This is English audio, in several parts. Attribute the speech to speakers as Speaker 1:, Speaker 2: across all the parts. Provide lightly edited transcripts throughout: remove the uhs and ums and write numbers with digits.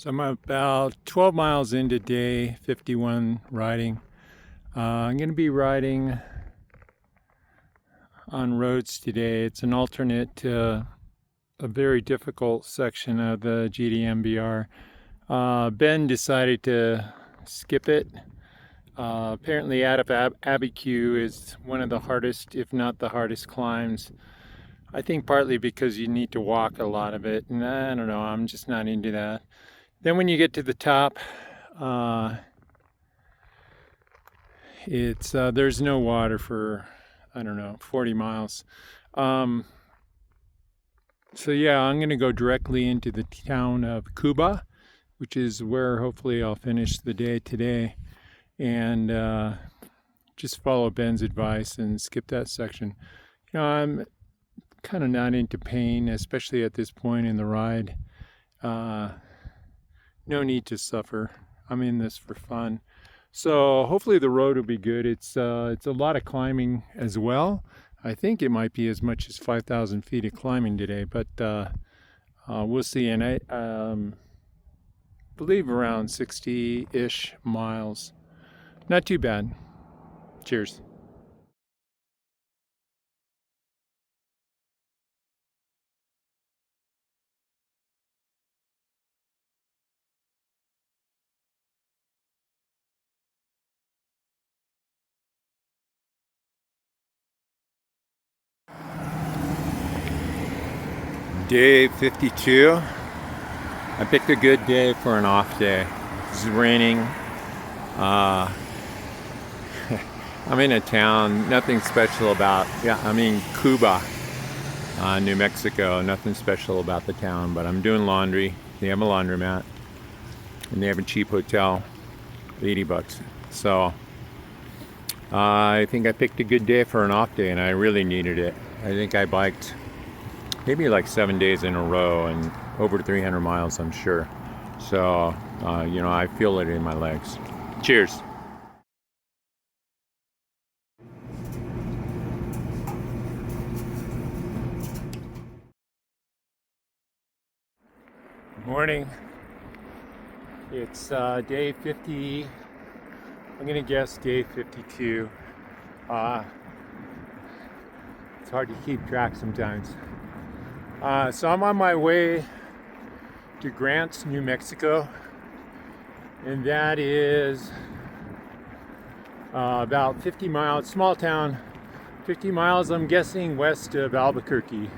Speaker 1: So I'm about 12 miles into day 51 riding. I'm going to be riding on roads today. It's an alternate to a very difficult section of the GDMBR. Ben decided to skip it. Apparently out of Abiquiu is one of the hardest, if not the hardest climbs. I think partly because you need to walk a lot of it, and I don't know, I'm just not into that. Then when you get to the top, there's no water for, I don't know, 40 miles. So yeah, I'm going to go directly into the town of Cuba, which is where hopefully I'll finish the day today, and just follow Ben's advice and skip that section. You know, I'm kind of not into pain, especially at this point in the ride. No need to suffer. I'm in this for fun. So hopefully the road will be good. It's a lot of climbing as well. I think it might be as much as 5,000 feet of climbing today, but we'll see. And I believe around 60-ish miles. Not too bad. Cheers. Day 52. I picked a good day for an off day. It's raining. I'm in a town, nothing special about, Cuba, New Mexico. Nothing special about the town, but I'm doing laundry. They have a laundromat, and they have a cheap hotel, $80. So I think I picked a good day for an off day, and I really needed it. I think I biked maybe like 7 days in a row and over 300 miles, I'm sure. So, I feel it in my legs. Cheers. Good morning. It's day 50. I'm gonna guess day 52. It's hard to keep track sometimes. So I'm on my way to Grants, New Mexico, and that is about 50 miles, small town, 50 miles, I'm guessing, west of Albuquerque,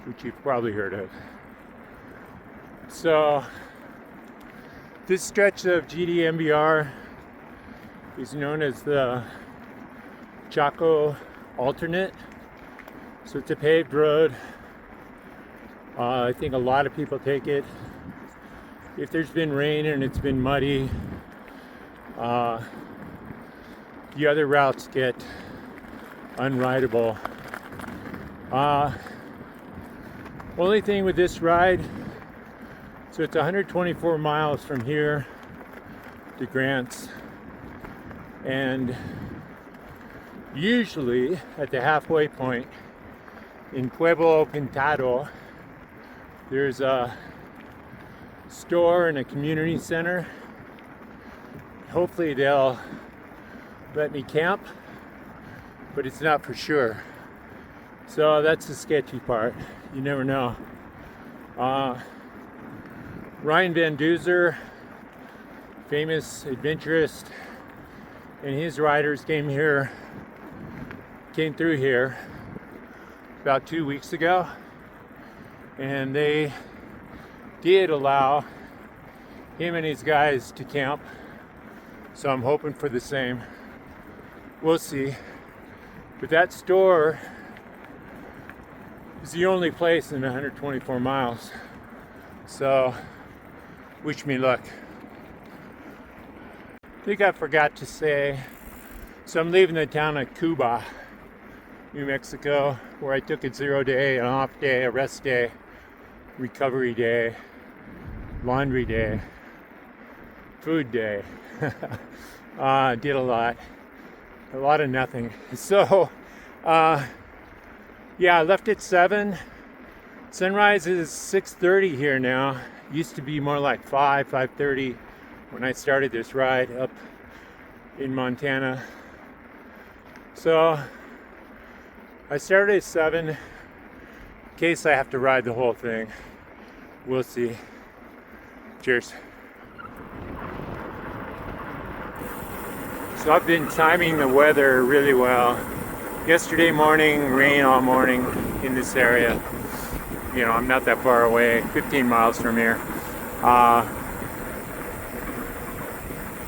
Speaker 1: which you've probably heard of. So this stretch of GDMBR is known as the Chaco Alternate. So it's a paved road. I think a lot of people take it. If there's been rain and it's been muddy, the other routes get unrideable. Only thing with this ride, so it's 124 miles from here to Grants, and usually at the halfway point in Pueblo, Pintado, there's a store and a community center. Hopefully they'll let me camp, but it's not for sure. So that's the sketchy part. You never know. Ryan Van Duzer, famous adventurist, and his riders came through here about 2 weeks ago, and they did allow him and his guys to camp. So I'm hoping for the same. We'll see. But that store is the only place in 124 miles. So wish me luck. I think I forgot to say, so I'm leaving the town of Cuba, New Mexico, where I took a 0 day, an off day, a rest day, recovery day, laundry day, food day. Did a lot of nothing. So, I left at 7. Sunrise is 6:30 here now, Used to be more like 5:30 when I started this ride up in Montana. So I started at 7 in case I have to ride the whole thing. We'll see. Cheers. So I've been timing the weather really well. Yesterday morning, rain all morning in this area. You know, I'm not that far away, 15 miles from here.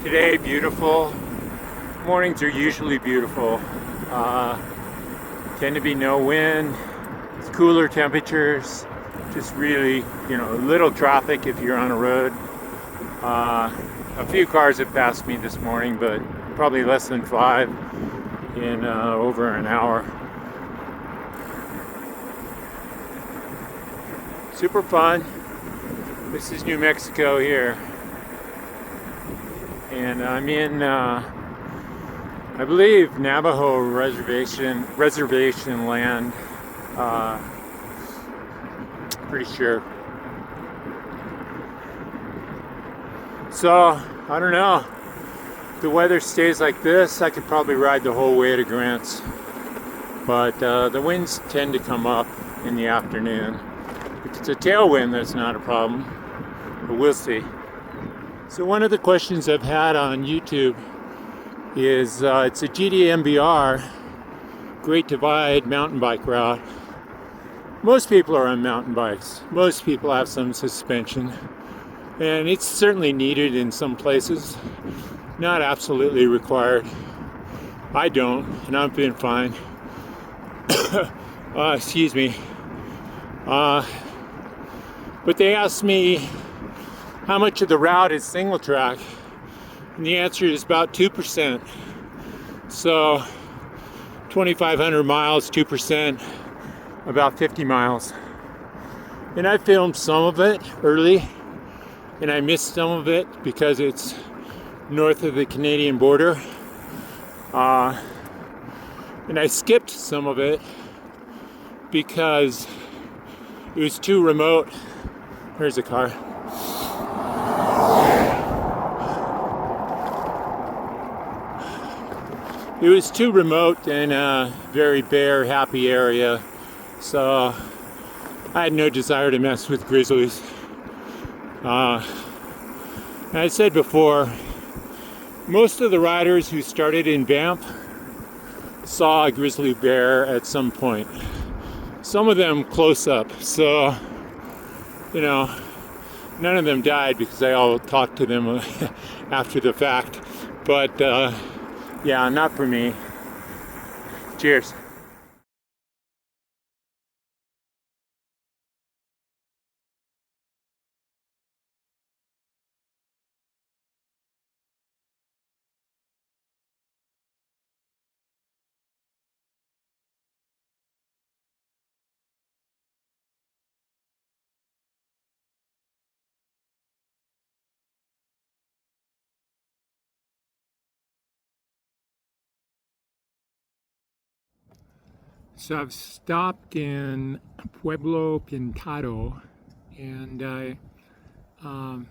Speaker 1: Today, beautiful. Mornings are usually beautiful. Tend to be no wind. It's cooler temperatures. Just really, you know, little traffic if you're on a road. A few cars have passed me this morning, but probably less than 5 in over an hour. Super fun. This is New Mexico here. And I'm in, I believe, Navajo reservation land. Pretty sure. So, I don't know. If the weather stays like this, I could probably ride the whole way to Grants. But the winds tend to come up in the afternoon. If it's a tailwind, that's not a problem. But we'll see. So one of the questions I've had on YouTube is it's a GDMBR, Great Divide mountain bike route. Most people are on mountain bikes. Most people have some suspension. And it's certainly needed in some places. Not absolutely required. I don't, and I've been fine. Excuse me. But they asked me how much of the route is single track. And the answer is about 2%. So 2,500 miles, 2%, about 50 miles. And I filmed some of it early, and I missed some of it because it's north of the Canadian border. And I skipped some of it because it was too remote. There's a car. It was too remote and a very bare, happy area, so I had no desire to mess with grizzlies. And I said before, most of the riders who started in Banff saw a grizzly bear at some point. Some of them close up, so, you know, none of them died because I all talked to them after the fact, but yeah, not for me. Cheers. So I've stopped in Pueblo, Pintado, and I'm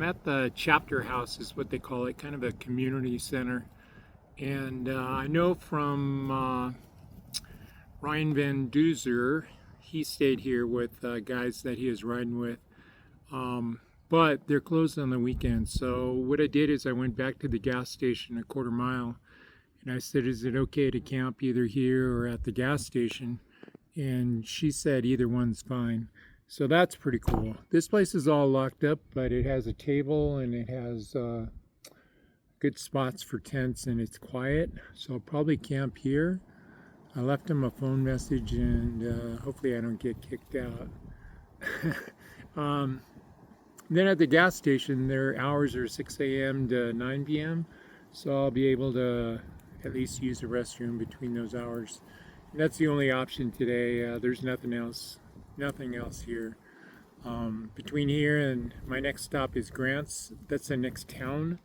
Speaker 1: at the chapter house, is what they call it, kind of a community center. And I know from Ryan Van Duzer, he stayed here with guys that he was riding with, but they're closed on the weekends. So what I did is I went back to the gas station a quarter mile, and I said, is it okay to camp either here or at the gas station? And she said either one's fine. So that's pretty cool. This place is all locked up, but it has a table and it has good spots for tents, and it's quiet. So I'll probably camp here. I left him a phone message, and hopefully I don't get kicked out. Then at the gas station, their hours are 6 a.m. to 9 p.m. So I'll be able to at least use the restroom between those hours. And that's the only option today. There's nothing else here. Between here and my next stop is Grants. That's the next town.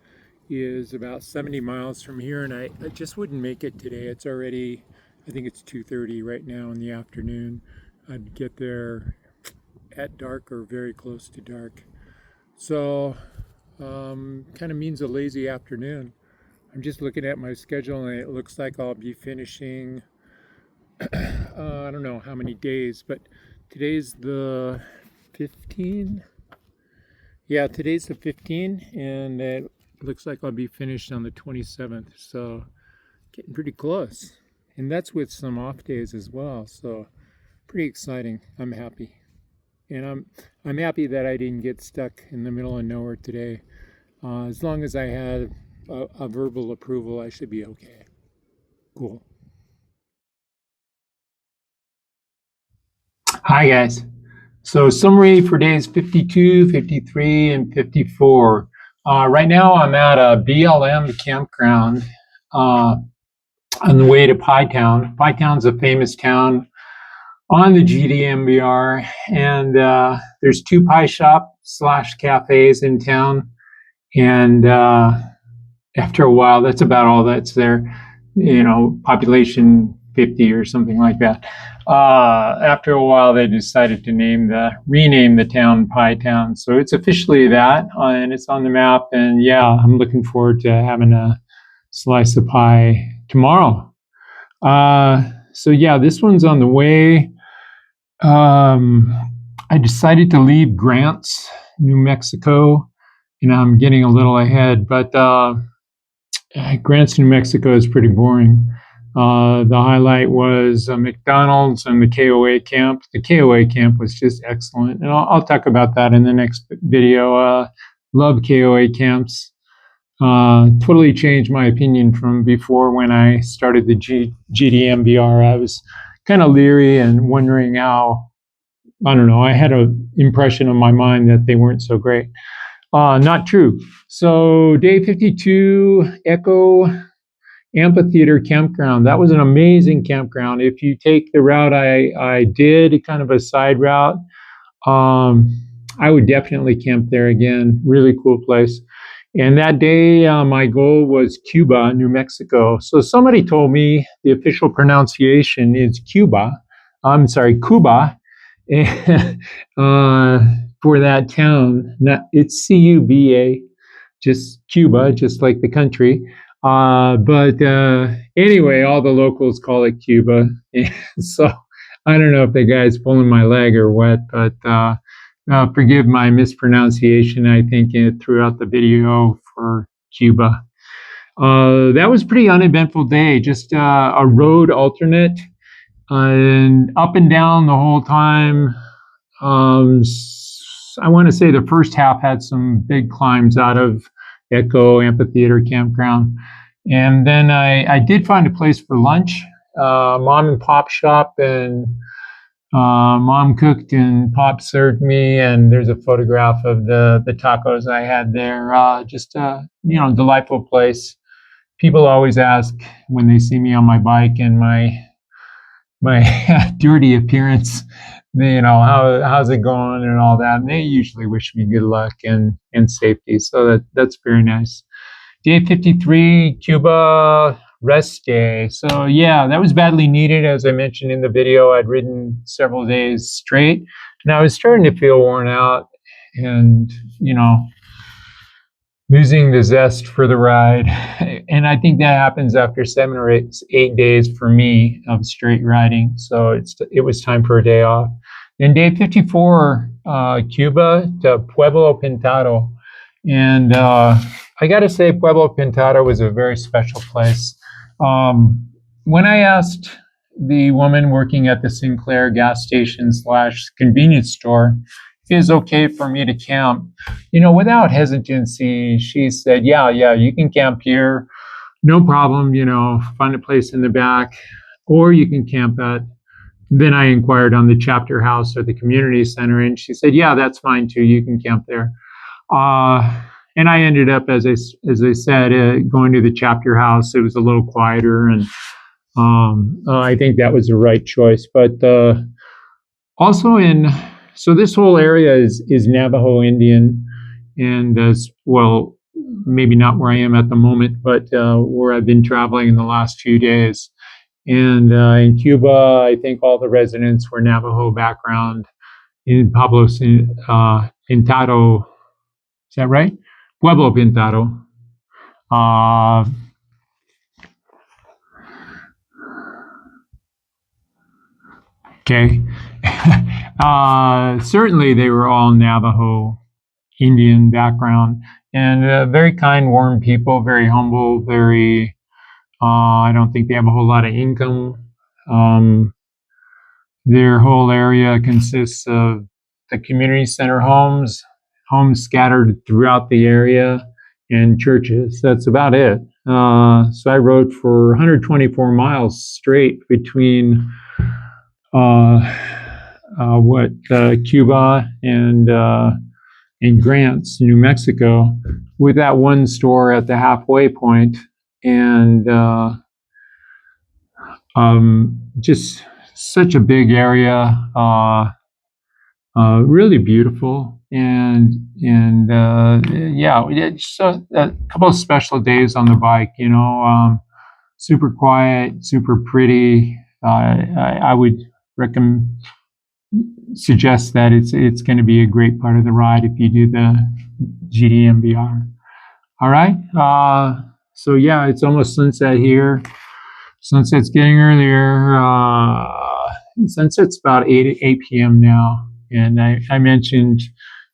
Speaker 1: Is about 70 miles from here, and I just wouldn't make it today. It's already, I think it's 2:30 right now in the afternoon. I'd get there at dark or very close to dark. So, kind of means a lazy afternoon. I'm just looking at my schedule and it looks like I'll be finishing, I don't know how many days, but today's the 15. Yeah, today's the 15, and it looks like I'll be finished on the 27th. So, getting pretty close. And that's with some off days as well. So, pretty exciting. I'm happy. And I'm happy that I didn't get stuck in the middle of nowhere today. As long as I had a verbal approval, I should be okay. Cool. Hi, guys. So, summary for days 52, 53, and 54. Right now, I'm at a BLM campground uh, on the way to Pie Town. Pie Town's a famous town on the GDMBR, and there's two pie shop slash cafes in town. And after a while, that's about all that's there. Population 50 or something like that. After a while, they decided to rename the town Pie Town. So it's officially that, and it's on the map. And yeah, I'm looking forward to having a slice of pie tomorrow. So yeah, this one's on the way. Um, I decided to leave Grants, New Mexico, and I'm getting a little ahead, but Grants, New Mexico is pretty boring. The highlight was McDonald's and the KOA camp. The KOA camp was just excellent, and I'll talk about that in the next video. Love KOA camps. Totally changed my opinion from before when I started the GDMBR. I was kind of leery and wondering how, I don't know, I had an impression in my mind that they weren't so great. Not true. So, day 52, Echo Amphitheater Campground. That was an amazing campground. If you take the route I did, kind of a side route, I would definitely camp there again. Really cool place. And that day, my goal was Cuba, New Mexico. So somebody told me the official pronunciation is Cuba. I'm sorry, Cuba, for that town. It's Cuba, just Cuba, just like the country. But anyway, all the locals call it Cuba. So I don't know if the guy's pulling my leg or what, but forgive my mispronunciation, I think, throughout the video for Cuba. That was a pretty uneventful day, just a road alternate and up and down the whole time. I want to say the first half had some big climbs out of Echo Amphitheater Campground. And then I did find a place for lunch, mom and pop shop, and mom cooked and pop served me. And there's a photograph of the tacos I had there. Just delightful place. People always ask when they see me on my bike and my dirty appearance, how's it going and all that. And they usually wish me good luck and safety. So that's very nice. Day 53, Cuba rest day. So yeah, that was badly needed. As I mentioned in the video, I'd ridden several days straight and I was starting to feel worn out and, losing the zest for the ride. And I think that happens after 7 or 8 days for me of straight riding. So it was time for a day off. Then day 54, Cuba to Pueblo, Pintado. And I got to say, Pueblo Pintado was a very special place. When I asked the woman working at the Sinclair gas station slash convenience store, is okay for me to camp, without hesitancy, she said, yeah, you can camp here. No problem, find a place in the back, or you can camp at. Then I inquired on the chapter house or the community center, and she said, yeah, that's fine too. You can camp there. And I ended up, as I said, going to the chapter house. It was a little quieter, and I think that was the right choice. But also so this whole area is Navajo Indian, and as well, maybe not where I am at the moment, but where I've been traveling in the last few days. And in Cuba, I think all the residents were Navajo background. In Pablo Pintado, Is that right? Pueblo Pintado. Okay. Certainly, they were all Navajo Indian background and very kind, warm people, very humble, very, I don't think they have a whole lot of income. Um, their whole area consists of the community center homes, homes scattered throughout the area, and churches. That's about it. So I rode for 124 miles straight between Cuba and Grants, New Mexico, with that one store at the halfway point, and just such a big area, really beautiful, and yeah, it's a couple of special days on the bike. Super quiet, super pretty. I would recommend suggest that it's going to be a great part of the ride if you do the GDMBR. All right. So yeah, it's almost sunset here. Sunset's getting earlier. Sunset's about 8 p.m. now. And I mentioned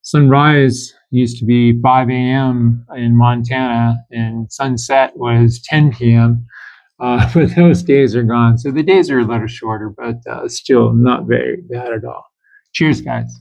Speaker 1: sunrise used to be 5 a.m. in Montana, and sunset was 10 p.m. But those days are gone. So the days are a little shorter, but still not very bad at all. Cheers, guys.